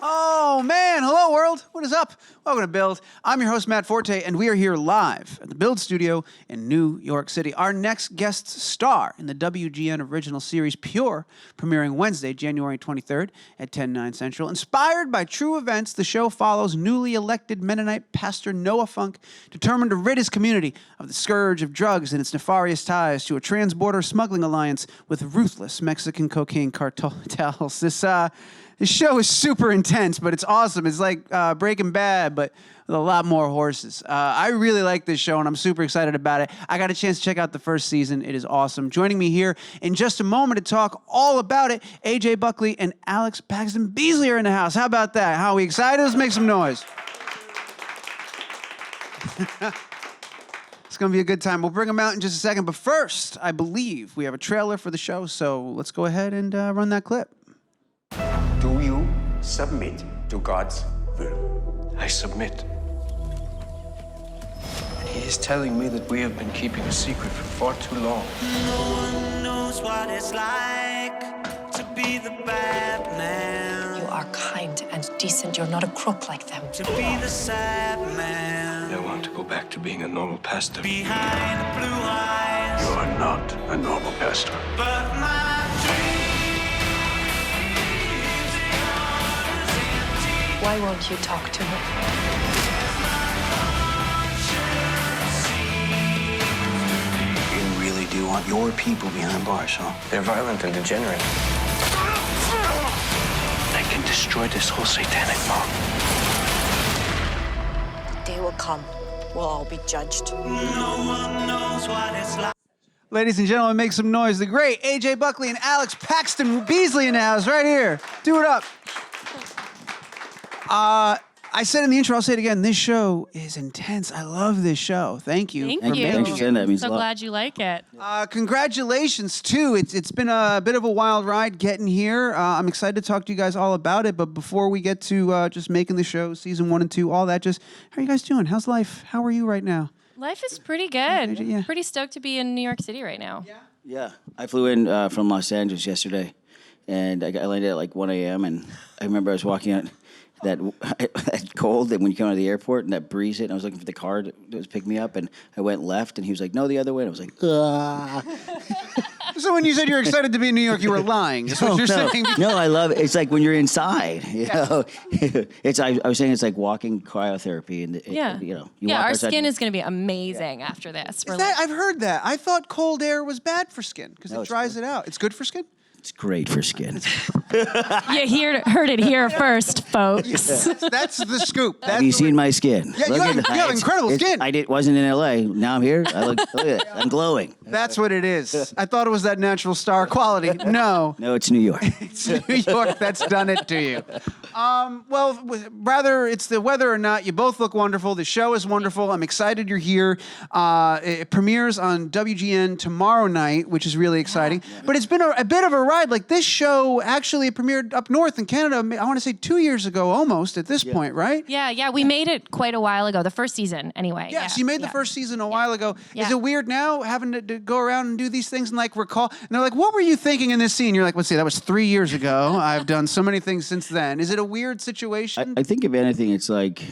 Oh, man. Hello, world. What is up? Welcome to Build. I'm your host, Matt Forte, and we are here live at the Build Studio in New York City. Our next guest star in the WGN original series, Pure, premiering Wednesday, January 23rd at 10/9 Central. Inspired by true events, the show follows newly elected Mennonite pastor Noah Funk, determined to rid his community of the scourge of drugs and its nefarious ties to a trans-border smuggling alliance with ruthless Mexican cocaine cartels. This show is super intense, but it's awesome. It's like Breaking Bad, but with a lot more horses. I really like this show, and I'm super excited about it. I got a chance to check out the first season. It is awesome. Joining me here in just a moment to talk all about it, A.J. Buckley and Alex Paxton-Beesley are in the house. How about that? How are we excited? Let's make some noise. It's going to be a good time. We'll bring them out in just a second. But first, I believe we have a trailer for the show, so let's go ahead and run that clip. Do you submit to God's will? I submit. And he is telling me that we have been keeping a secret for far too long. No one knows what it's like to be the bad man. You are kind and decent. You're not a crook like them. To be the sad man. I want to go back to being a normal pastor. Behind the blue eyes. You are not a normal pastor. But my dreams. Why won't you talk to me? You really do want your people behind bars, huh? They're violent and degenerate. They can destroy this whole satanic mob. The day will come. We'll all be judged. No one knows what it's like. Ladies and gentlemen, make some noise. The great A.J. Buckley and Alex Paxton-Beesley in the house right here. Do it up. I said in the intro, I'll say it again. This show is intense. I love this show. Thank you. Thank for you. making Thanks for saying that. It means So a lot. glad you like it. Congratulations, too. It's been a bit of a wild ride getting here. I'm excited to talk to you guys all about it. But before we get to just making the show, season 1 and 2, all that, just how are you guys doing? How's life? How are you right now? Life is pretty good. Yeah. Pretty stoked to be in New York City right now. Yeah, I flew in from Los Angeles yesterday, and I landed at like 1 a.m. And I remember I was walking out that cold that when you come out of the airport and that breeze hit, and I was looking for the car that was picking me up, and I went left, and he was like, "No, the other way." And I was like, "Ah." So when you said you were excited to be in New York, you were lying. That's what you're saying. No, I love it. It's like when you're inside. You know, I was saying it's like walking cryotherapy, and Yeah. you Yeah, walk our outside skin and- is going to be amazing after this. We're I've heard that. I thought cold air was bad for skin because No, it it's dries it out. It's good for skin? It's great for skin. you heard it here first, folks. That's the scoop. That's Have you the seen my skin? Yeah, you have incredible skin. Wasn't in L.A. Now I'm here. Look at that. I'm glowing. That's what it is. I thought it was that natural star quality. No. No, it's New York. It's New York that's done it to you. Well, whether it's the weather or not, you both look wonderful. The show is wonderful. I'm excited you're here. It premieres on WGN tomorrow night, which is really exciting. But it's been a bit of a ride. Like this show actually premiered up north in Canada, I want to say 2 years ago almost at this point, right? Yeah, we made it quite a while ago. The first season, anyway. Yes, you made the first season a while ago. Yeah. Is it weird now having to go around and do these things and like recall? And they're like, what were you thinking in this scene? You're like, let's see, that was 3 years ago. I've done so many things since then. Is it a weird situation? I think if anything, it's like,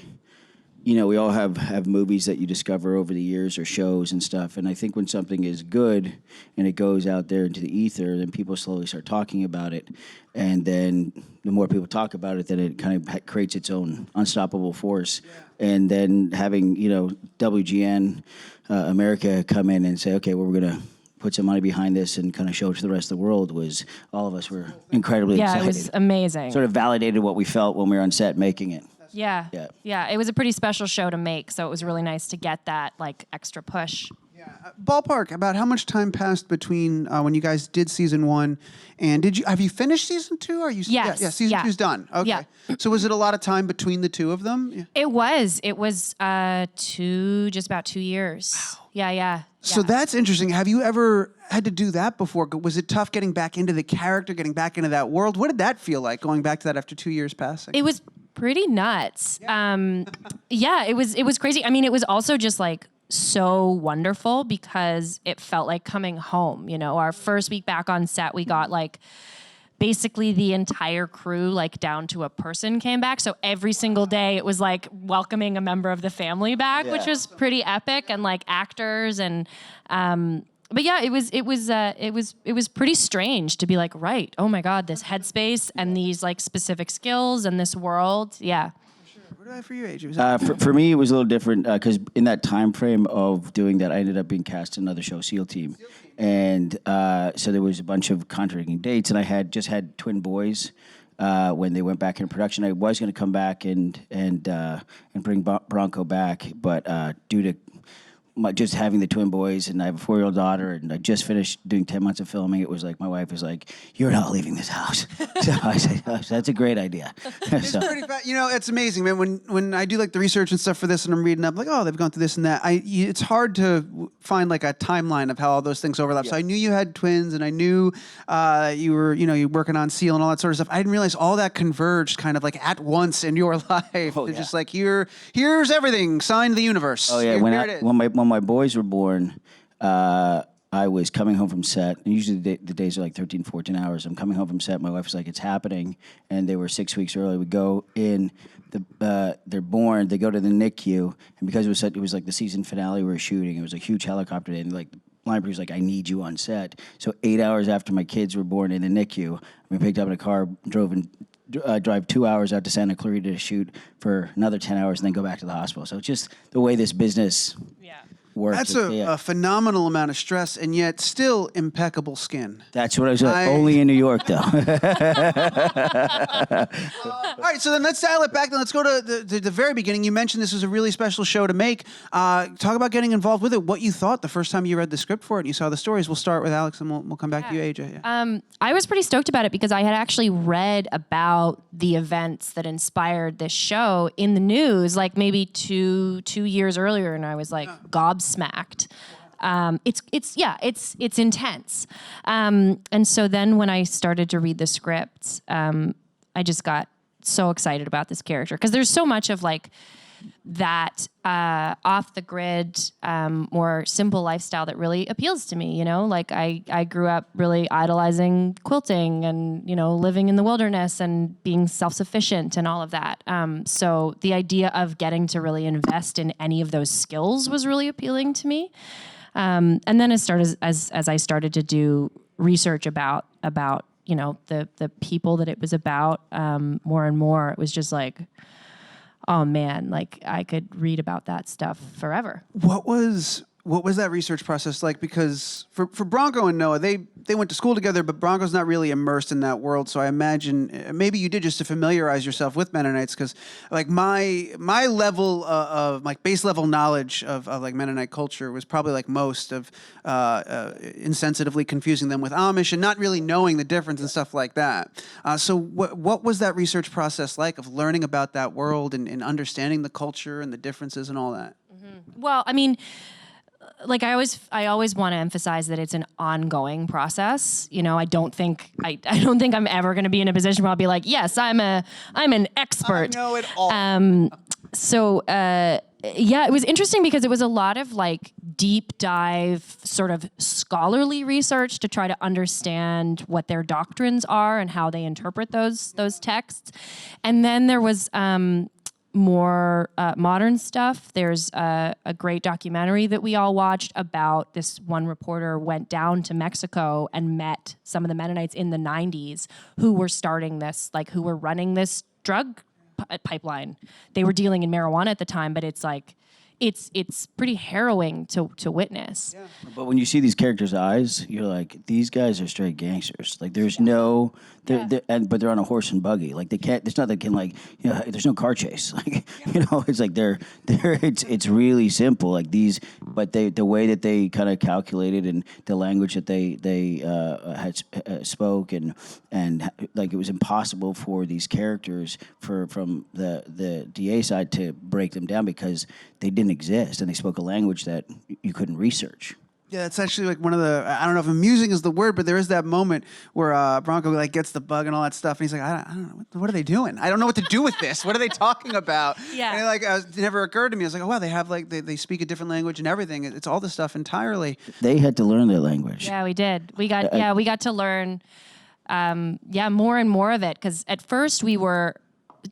you know, we all have movies that you discover over the years or shows and stuff. And I think when something is good and it goes out there into the ether, then people slowly start talking about it. And then the more people talk about it, then it kind of creates its own unstoppable force. Yeah. And then having, you know, WGN America come in and say, okay, well, we're going to put some money behind this and kind of show it to the rest of the world was, all of us were incredibly excited. Yeah, it was amazing. Sort of validated what we felt when we were on set making it. Yeah. It was a pretty special show to make, so it was really nice to get that like extra push. Yeah. Ballpark, about how much time passed between when you guys did season 1 and have you finished season 2? Are you? Yes. Yeah, season 2's done. Okay. Yeah. So was it a lot of time between the two of them? Yeah. It was just about 2 years. Wow. Yeah. So that's interesting. Have you ever had to do that before? Was it tough getting back into the character, getting back into that world? What did that feel like, going back to that after 2 years passing? It was pretty nuts. Yeah, it was crazy. I mean, it was also just like so wonderful because it felt like coming home. You know, our first week back on set, we got like basically the entire crew, like down to a person, came back. So every single day it was like welcoming a member of the family back, which was pretty epic, and like actors and but yeah, it was pretty strange to be like, right, oh my God, this headspace and these like specific skills and this world. Yeah. What do I have for you, AJ? For me, it was a little different because in that time frame of doing that, I ended up being cast in another show, SEAL Team. And so there was a bunch of contradicting dates, and I had just had twin boys when they went back in production. I was going to come back and bring Bronco back, but due to just having the twin boys, and I have a 4-year-old daughter, and I just finished doing 10 months of filming. It was like, my wife was like, "You're not leaving this house." So I said, oh, that's a great idea. It's pretty you know, it's amazing, man. When I do like the research and stuff for this, and I'm reading up, like, oh, they've gone through this and that. It's hard to find like a timeline of how all those things overlap. So I knew you had twins, and I knew you were, you're working on SEAL and all that sort of stuff. I didn't realize all that converged kind of like at once in your life. Oh, it's just like here's everything, sign the universe. Oh yeah, Here it is. when my boys were born, I was coming home from set, and usually the days are like 13, 14 hours. I'm coming home from set. My wife was like, "It's happening," and they were 6 weeks early. We go in. They're born. They go to the NICU, and because it was like the season finale we were shooting. It was a huge helicopter day, and like line producer's like, "I need you on set." So 8 hours after my kids were born in the NICU, we picked up in a car, drive 2 hours out to Santa Clarita to shoot for another 10 hours, and then go back to the hospital. So it's just the way this business works. That's a phenomenal amount of stress, and yet still impeccable skin. That's what I was only in New York, though. All right, so then let's dial it back. Then let's go to the very beginning. You mentioned this was a really special show to make. Talk about getting involved with it. What you thought the first time you read the script for it and you saw the stories. We'll start with Alex, and we'll come back to you, AJ. Yeah. I was pretty stoked about it because I had actually read about the events that inspired this show in the news, like maybe two years earlier, and I was like gobsmacked. It's intense. And so then when I started to read the script, I just got so excited about this character because there's so much of like that off the grid, more simple lifestyle that really appeals to me. Like I grew up really idolizing quilting and, living in the wilderness and being self-sufficient and all of that. So the idea of getting to really invest in any of those skills was really appealing to me. And then as I started to do research about the people that it was about, more and more, it was just like, oh man, like I could read about that stuff forever. What was that research process like? Because for Bronco and Noah, they went to school together, but Bronco's not really immersed in that world. So I imagine maybe you did just to familiarize yourself with Mennonites, because like my level of like base level knowledge of like Mennonite culture was probably like most of insensitively confusing them with Amish and not really knowing the difference and stuff like that. So what was that research process like of learning about that world and understanding the culture and the differences and all that? Mm-hmm. Well, I mean, like I always want to emphasize that it's an ongoing process. I don't think I'm ever going to be in a position where I'll be like, yes, I'm an expert. I know it all. It was interesting because it was a lot of like deep dive sort of scholarly research to try to understand what their doctrines are and how they interpret those texts. And then there was more modern stuff. There's a great documentary that we all watched about this one reporter went down to Mexico and met some of the Mennonites in the 90s who were starting this, like who were running this drug pipeline. They were dealing in marijuana at the time, but it's like, it's pretty harrowing to witness. Yeah. But when you see these characters' eyes, you're like, these guys are straight gangsters. Like there's but they're on a horse and buggy. Like they can't. It's not they can like there's no car chase. Like it's like it's really simple. Like these, but the way that they kind of calculated and the language that they had spoke and like it was impossible for these characters from the DA side to break them down because they didn't exist and they spoke a language that you couldn't research. Yeah, it's actually like one of the, I don't know if amusing is the word, but there is that moment where Bronco like gets the bug and all that stuff, and he's like, I don't know, what are they doing? I don't know what to do with this. What are they talking about? Yeah. And like, it never occurred to me. I was like, oh wow, they have like they speak a different language and everything. It's all this stuff entirely. They had to learn their language. Yeah, we did. We got to learn more and more of it. Because at first we were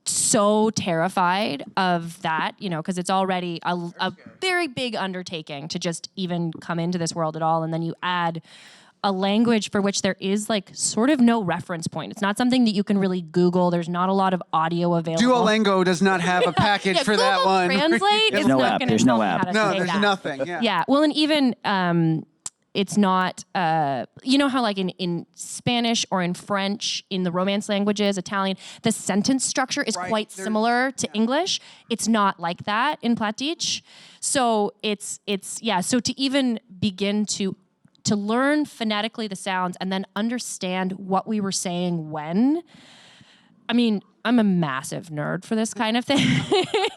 so terrified of that, because it's already a very big undertaking to just even come into this world at all. And then you add a language for which there is like sort of no reference point. It's not something that you can really Google. There's not a lot of audio available. Duolingo does not have a package for that Google one. Translate is no not app. going to There's no app. No, there's nothing. Yeah. Yeah. Well, and even it's not, you know how like in Spanish or in French, in the Romance languages, Italian, the sentence structure is Right. quite similar to English. It's not like that in Plattdeutsch. So it's so to even begin to learn phonetically the sounds and then understand what we were saying when. I mean, I'm a massive nerd for this kind of thing.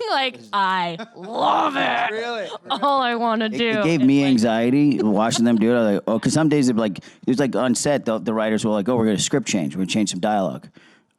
Like, I love it. Really? All I want to do. It gave me anxiety watching them do it. I was like, because some days it was like on set, the writers were like, oh, we're going to script change. We're going to change some dialogue.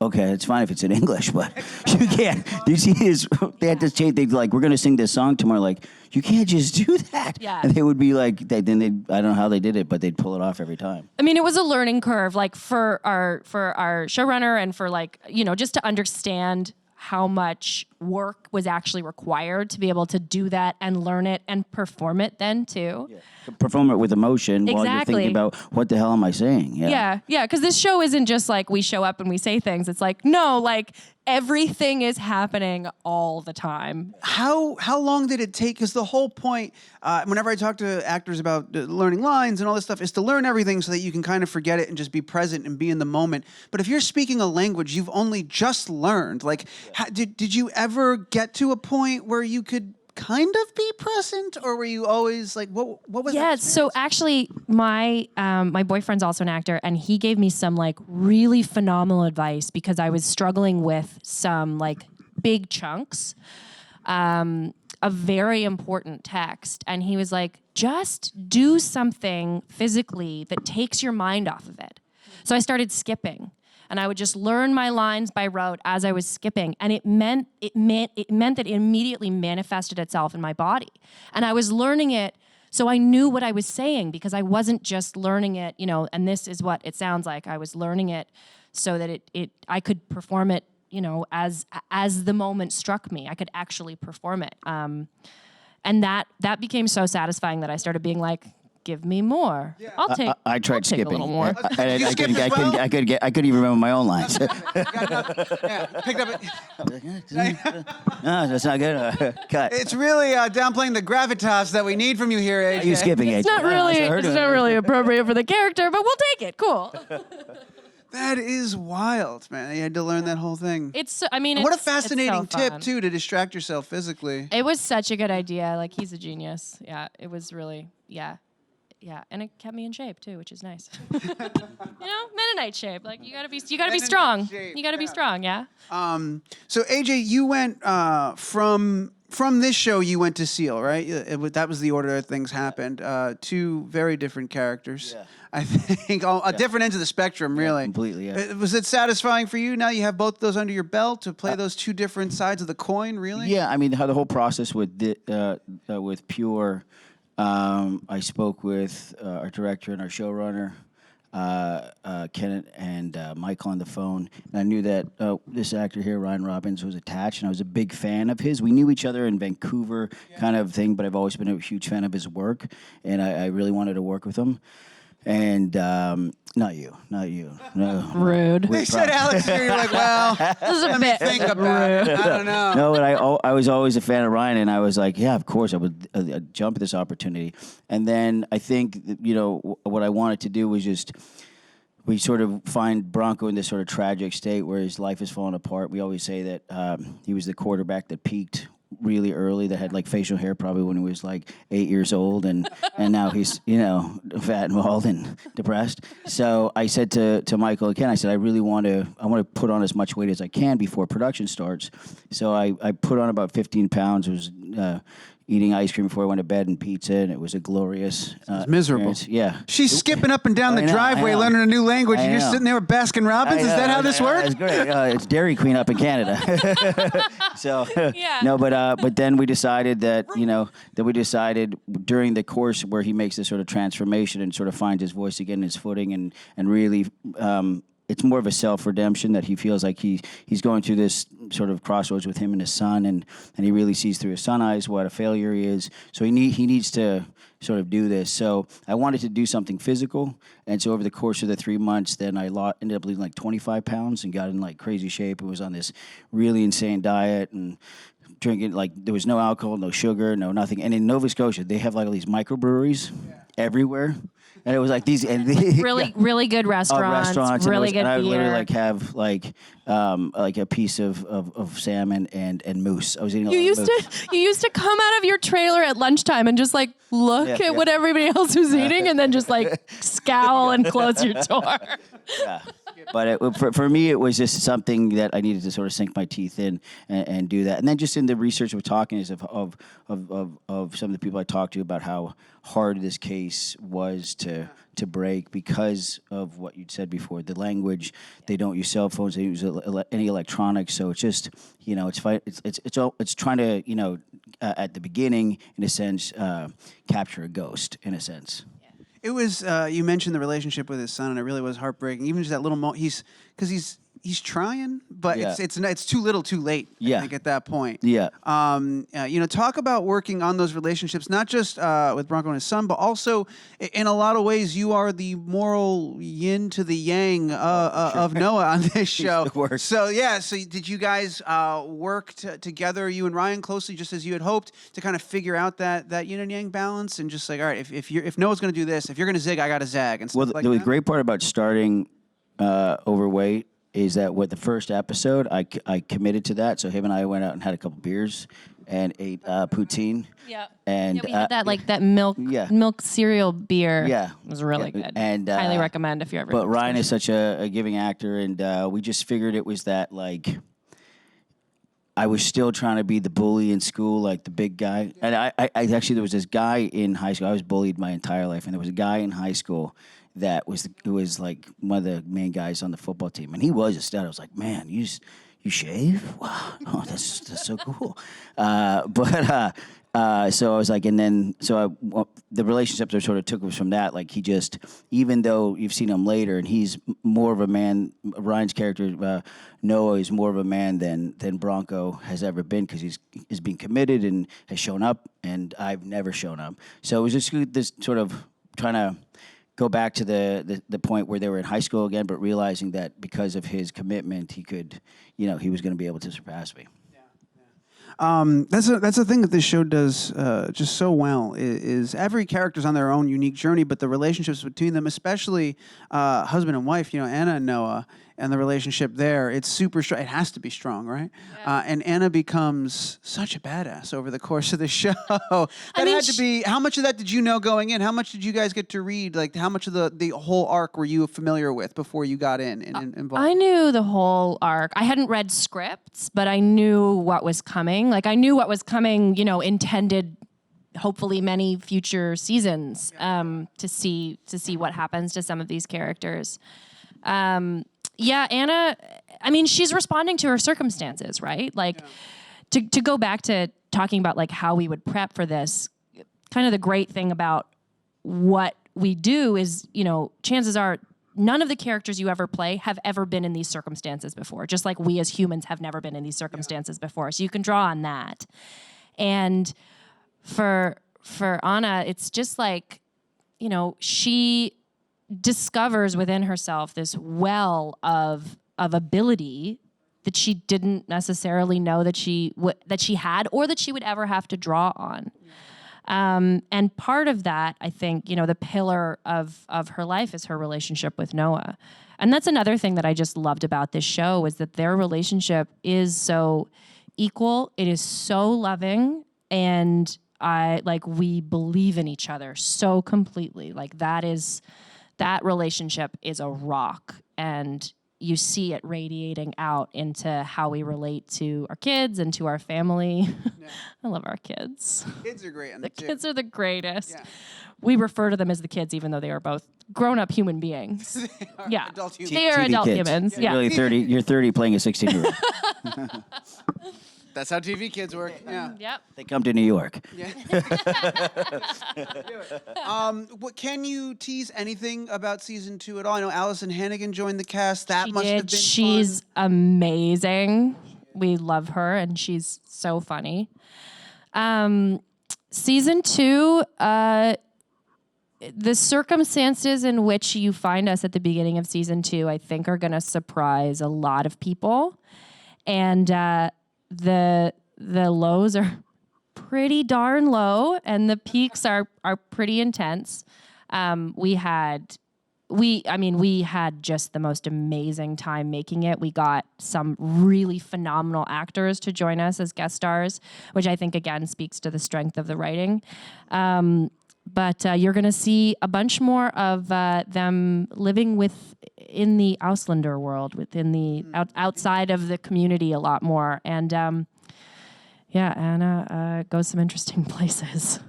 Okay, it's fine if it's in English, but you can't. Do you see this? They had to change. They'd like, we're going to sing this song tomorrow. Like, you can't just do that. Yeah. And they would be like, I don't know how they did it, but they'd pull it off every time. I mean, it was a learning curve, like for our showrunner and for like, just to understand how much work was actually required to be able to do that and learn it and perform it then too. Yeah. Perform it with emotion while you're Exactly. thinking about what the hell am I saying? Yeah, because this show isn't just like we show up and we say things. It's like, no, like everything is happening all the time. How long did it take? Because the whole point, whenever I talk to actors about learning lines and all this stuff, is to learn everything so that you can kind of forget it and just be present and be in the moment. But if you're speaking a language you've only just learned, like, did you ever get to a point where you could kind of be present, or were you always like, what was that? Yeah, so actually my boyfriend's also an actor, and he gave me some like really phenomenal advice because I was struggling with some like big chunks of very important text, and he was like, just do something physically that takes your mind off of it. So I started skipping. And I would just learn my lines by rote as I was skipping. And it meant that it immediately manifested itself in my body. And I was learning it so I knew what I was saying because I wasn't just learning it, and this is what it sounds like. I was learning it so that I could perform it, as the moment struck me. I could actually perform it. And that became so satisfying that I started being like, give me more. Yeah. I tried I'll take skipping. a little more. I couldn't even remember my own lines. Picked up it. No, that's not good. Cut. It's really downplaying the gravitas that we need from you here, AJ. Are you skipping, AJ? It's not really appropriate for the character, but we'll take it. Cool. That is wild, man. You had to learn that whole thing. What a fascinating so tip, fun. too, to distract yourself physically. It was such a good idea. Like, he's a genius. Yeah, it was really, yeah, and it kept me in shape too, which is nice. Mennonite shape. Like, you gotta be strong. Shape, You gotta be strong. Yeah. So AJ, you went from this show, you went to SEAL, right? That was the order that things happened. Two very different characters. Yeah. I think different ends of the spectrum, really. Completely, yeah. Was it satisfying for you? Now you have both those under your belt to play those two different sides of the coin, really? Yeah, I mean, how the whole process with Pure. I spoke with our director and our showrunner, Kenneth and Michael on the phone. And I knew that this actor here, Ryan Robbins, was attached, and I was a big fan of his. We knew each other in Vancouver kind of thing, but I've always been a huge fan of his work, and I really wanted to work with him. And not you. No. Rude. They said Alex here. You're like, well, This is a let me bit think about it. I don't know. No, but I was always a fan of Ryan, and I was like, yeah, of course, I would jump at this opportunity. And then I think, what I wanted to do was we sort of find Bronco in this sort of tragic state where his life is falling apart. We always say that he was the quarterback that peaked really early, that had like facial hair probably when he was like 8 years old, and now he's fat and bald and depressed. So I said to Michael and Ken, I said, I want to put on as much weight as I can before production starts. So I put on about 15 pounds. It was eating ice cream before I went to bed and pizza, and it was a glorious miserable. experience. Yeah. She's skipping up and down the driveway, learning a new language, and you're sitting there with Baskin Robbins. Is that how this works? It's great. It's Dairy Queen up in Canada. So Yeah. no, but then we decided that during the course where he makes this sort of transformation and sort of finds his voice again, his footing, and really. it's more of a self-redemption that he feels like he's going through this sort of crossroads with him and his son, and he really sees through his son's eyes what a failure he is. So he needs to sort of do this. So I wanted to do something physical, and so over the course of the 3 months, then I ended up losing like 25 pounds and got in like crazy shape and was on this really insane diet and drinking, like there was no alcohol, no sugar, no nothing. And in Nova Scotia, they have like all these microbreweries everywhere. And it was like these really good restaurants, really good and I would beer. literally like have like a piece of salmon and mousse. I was eating a lot of mousse. You used to come out of your trailer at lunchtime and just like look at what everybody else was eating and then just like scowl and close your door. Yeah. But for me, it was just something that I needed to sort of sink my teeth in and do that. And then just in the research of talking of some of the people I talked to about how hard this case was to break because of what you'd said before, the language. They don't use cell phones. They use any electronics. So it's just, it's trying to, at the beginning, in a sense, capture a ghost, in a sense. It was you mentioned the relationship with his son, and it really was heartbreaking. Even just that little moment, he's trying, but it's too little, too late. I think at that point. Yeah. Talk about working on those relationships, not just with Bronco and his son, but also in a lot of ways, you are the moral yin to the yang of Noah on this show. So did you guys work together, you and Ryan, closely, just as you had hoped, to kind of figure out that yin and yang balance, and just like, all right, if Noah's going to do this, if you're going to zig, I got to zag, and stuff like that? The great part about starting overweight is that with the first episode, I committed to that. So him and I went out and had a couple beers and ate poutine. Yeah. And we had that milk cereal beer. Yeah. It was really good. And highly recommend if you're ever. But Ryan is such a giving actor, and we just figured it was that like I was still trying to be the bully in school, like the big guy. And I actually, there was this guy in high school. I was bullied my entire life, and there was a guy in high school who was like one of the main guys on the football team, and he was a stud. I was like, man, you shave? Wow, oh, that's so cool. So I was like, the relationships I sort of took was from that. Like he just, even though you've seen him later, and he's more of a man. Ryan's character Noah is more of a man than Bronco has ever been, because he's been committed and has shown up, and I've never shown up. So it was just this sort of trying to go back to the point where they were in high school again, but realizing that because of his commitment, he could, he was going to be able to surpass me. That's a thing that this show does just so well. Is every character's on their own unique journey, but the relationships between them, especially husband and wife, Anna and Noah, and the relationship there, it's super strong. It has to be strong, right? Yeah. And Anna becomes such a badass over the course of the show. Had to be. How much of that did you know going in? How much did you guys get to read? Like, how much of the whole arc were you familiar with before you got in and involved? I knew the whole arc. I hadn't read scripts, but I knew what was coming. Like, I knew what was coming, intended, hopefully many future seasons, to see what happens to some of these characters. Anna, she's responding to her circumstances, right? Like, to go back to talking about like how we would prep for this, kind of the great thing about what we do is, chances are none of the characters you ever play have ever been in these circumstances before, just like we as humans have never been in these circumstances before. So you can draw on that. And for Anna, it's just like, she discovers within herself this well of ability that she didn't necessarily know that she had, or that she would ever have to draw on. And part of that, I think, the pillar of her life is her relationship with Noah. And that's another thing that I just loved about this show, is that their relationship is so equal. It is so loving, and we believe in each other so completely. Like, that relationship is a rock, and you see it radiating out into how we relate to our kids and to our family. Yeah. I love our kids. Kids are great. The kids are the greatest. Yeah. We refer to them as the kids, even though they are both grown-up human beings. They are adult humans. They are adult humans. Yeah. Really 30. You're 30 playing a 16-year-old. That's how TV kids work. Yeah. Yep. They come to New York. What can you tease anything about season 2 at all? I know Allison Hannigan joined the cast. That She must have did. been She's fun. amazing. We love her, and she's so funny. Season 2, the circumstances in which you find us at the beginning of season 2, I think, are going to surprise a lot of people, and the lows are pretty darn low, and the peaks are pretty intense. We had just the most amazing time making it. We got some really phenomenal actors to join us as guest stars, which I think, again, speaks to the strength of the writing. But you're going to see a bunch more of them living in the Auslander world, within the outside of the community a lot more. And Anna goes some interesting places.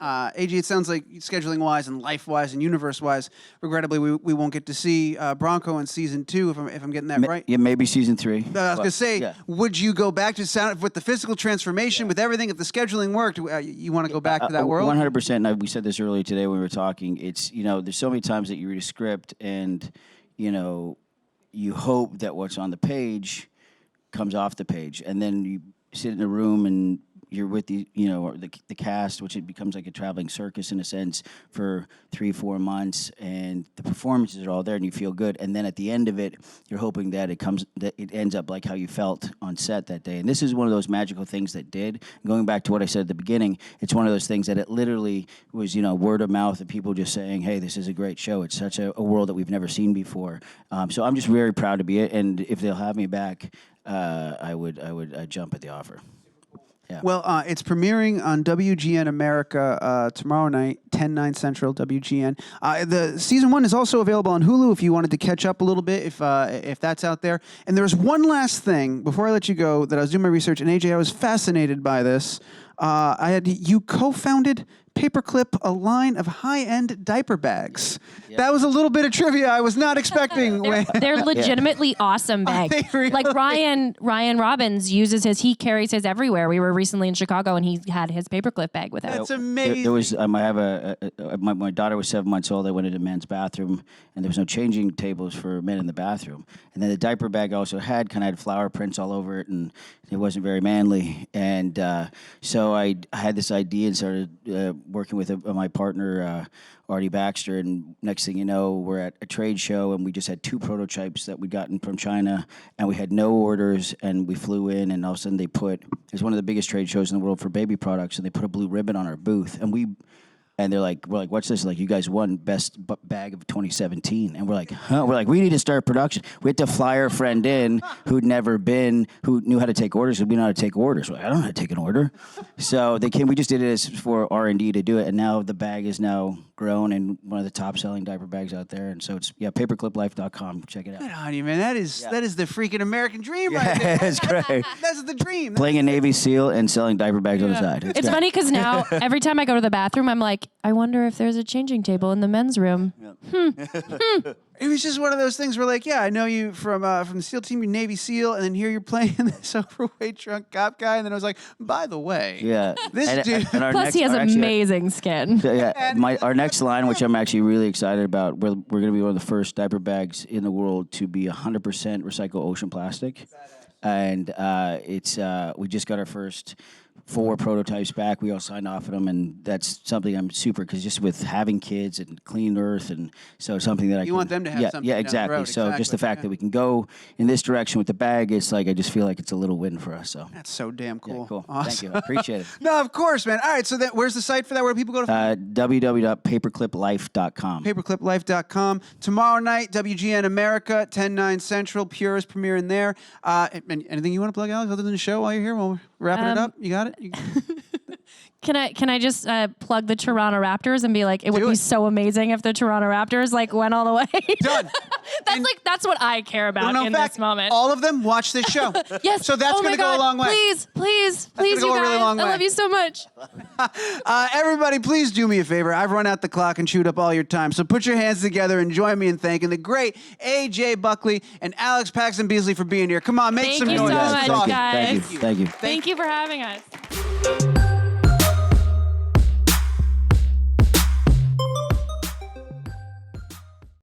AJ, it sounds like scheduling-wise and life-wise and universe-wise, regrettably, we won't get to see Bronco in season 2, if I'm getting that right. Yeah, maybe season 3. I was going to say, would you go back to sound with the physical transformation, with everything, if the scheduling worked, you want to go back to that world? 100%. And we said this earlier today when we were talking. It's, there's so many times that you read a script and, you hope that what's on the page comes off the page. And then you sit in a room and you're with the cast, which it becomes like a traveling circus in a sense for 3-4 months, and the performances are all there, and you feel good. And then at the end of it, you're hoping that it ends up like how you felt on set that day. And this is one of those magical things that did. Going back to what I said at the beginning, it's one of those things that it literally was, word of mouth and people just saying, "Hey, this is a great show. It's such a world that we've never seen before." So I'm just very proud to be it. And if they'll have me back, I would jump at the offer. Yeah. Well, it's premiering on WGN America tomorrow night, 10/9 Central, WGN. The season 1 is also available on Hulu if you wanted to catch up a little bit, if that's out there. And there's one last thing before I let you go that I was doing my research, and AJ, I was fascinated by this. You co-founded Paperclip, a line of high-end diaper bags. Yep. That was a little bit of trivia I was not expecting. They're legitimately awesome bags. Really? Like Ryan Robbins uses his. He carries his everywhere. We were recently in Chicago, and he had his Paperclip bag with him. That's amazing. There was I have my daughter was 7 months old. I went into the men's bathroom, and there was no changing tables for men in the bathroom. And then the diaper bag also had flower prints all over it, and it wasn't very manly. And so I had this idea and started working with my partner, Artie Baxter, and next thing you know, we're at a trade show, and we just had 2 prototypes that we'd gotten from China, and we had no orders, and we flew in, and all of a sudden it's one of the biggest trade shows in the world for baby products, and they put a blue ribbon on our booth, and we're like, what's this? Like, you guys won best bag of 2017. And we're like, huh? We're like, we need to start production. We had to fly our friend in who knew how to take orders. We know how to take orders. We're like, I don't know how to take an order. So we just did it for R&D to do it. And now the bag is now grown and one of the top selling diaper bags out there. And so it's, papercliplife.com. Check it out. Good on you, man. That is the freaking American dream right there. That's great. That's the dream. Playing a Navy SEAL and selling diaper bags on the side. It's funny because now every time I go to the bathroom, I'm like, I wonder if there's a changing table in the men's room. It was just one of those things where, like, I know you from the SEAL team, you're Navy SEAL, and then here you're playing this overweight drunk cop guy, and then I was like, by the way, this dude. Plus, he has amazing skin. Our next line, which I'm actually really excited about, we're going to be one of the first diaper bags in the world to be 100% recycled ocean plastic, and we just got our first 4 prototypes back. We all signed off on them, and that's something I'm super, because just with having kids and clean earth, and so something that you want them to have something. Yeah, down exactly. the road. So just the fact that we can go in this direction with the bag, it's like I just feel like it's a little win for us. So that's so damn cool. Yeah, cool. Awesome. Thank you. I appreciate it. No, of course, man. All right, so where's the site for that? Where do people go to? www.papercliplife.com. Papercliplife.com. Tomorrow night, WGN America, 10/9 Central. Pure is premiering there. Anything you want to plug, Alex, other than the show while you're here? While we're wrapping it up, you got it. Can I just plug the Toronto Raptors and be like, it would Do be it. so amazing if the Toronto Raptors like went all the way. Done. That's what I care about No, in fact, this moment. all of them watch this show. Yes. So that's oh going my to go God. a long way. Please, gonna you go a guys. really long I way. love you so much. Everybody, please do me a favor. I've run out the clock and chewed up all your time. So put your hands together and join me in thanking the great A.J. Buckley and Alex Paxton-Beesley for being here. Come on, make Thank some you noise. so This is much, awesome. guys. Thank you. Thank you for having us.